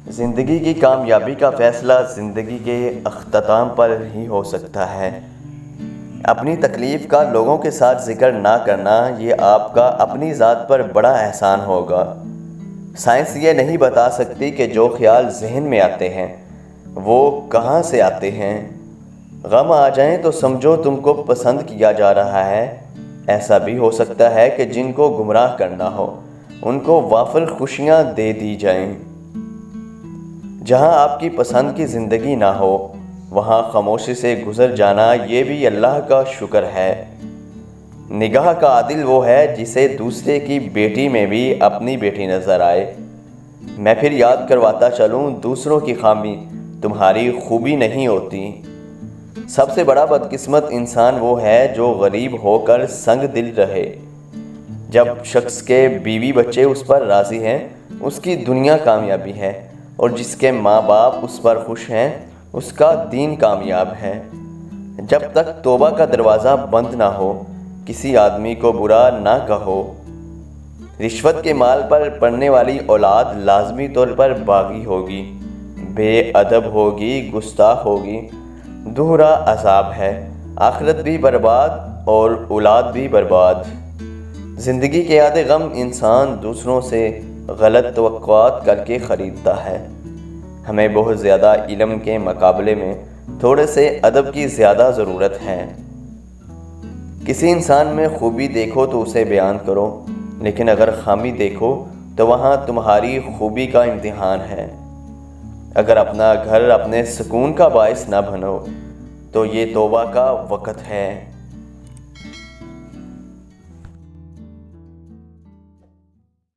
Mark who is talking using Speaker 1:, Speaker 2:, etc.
Speaker 1: زندگی کی کامیابی کا فیصلہ زندگی کے اختتام پر ہی ہو سکتا ہے۔ اپنی تکلیف کا لوگوں کے ساتھ ذکر نہ کرنا یہ آپ کا اپنی ذات پر بڑا احسان ہوگا۔ سائنس یہ نہیں بتا سکتی کہ جو خیال ذہن میں آتے ہیں وہ کہاں سے آتے ہیں۔ غم آ جائیں تو سمجھو تم کو پسند کیا جا رہا ہے۔ ایسا بھی ہو سکتا ہے کہ جن کو گمراہ کرنا ہو ان کو وافر خوشیاں دے دی جائیں۔ جہاں آپ کی پسند کی زندگی نہ ہو وہاں خاموشی سے گزر جانا یہ بھی اللہ کا شکر ہے۔ نگاہ کا عادل وہ ہے جسے دوسرے کی بیٹی میں بھی اپنی بیٹی نظر آئے۔ میں پھر یاد کرواتا چلوں، دوسروں کی خامی تمہاری خوبی نہیں ہوتی۔ سب سے بڑا بدقسمت انسان وہ ہے جو غریب ہو کر سنگ دل رہے۔ جب شخص کے بیوی بچے اس پر راضی ہیں اس کی دنیا کامیابی ہے، اور جس کے ماں باپ اس پر خوش ہیں اس کا دین کامیاب ہے۔ جب تک توبہ کا دروازہ بند نہ ہو کسی آدمی کو برا نہ کہو۔ رشوت کے مال پر پڑنے والی اولاد لازمی طور پر باغی ہوگی، بے ادب ہوگی، گستاخ ہوگی، دوہرا عذاب ہے، آخرت بھی برباد اور اولاد بھی برباد۔ زندگی کے آدھے غم انسان دوسروں سے غلط توقعات کر کے خریدتا ہے۔ ہمیں بہت زیادہ علم کے مقابلے میں تھوڑے سے ادب کی زیادہ ضرورت ہے۔ کسی انسان میں خوبی دیکھو تو اسے بیان کرو، لیکن اگر خامی دیکھو تو وہاں تمہاری خوبی کا امتحان ہے۔ اگر اپنا گھر اپنے سکون کا باعث نہ بنو تو یہ توبہ کا وقت ہے۔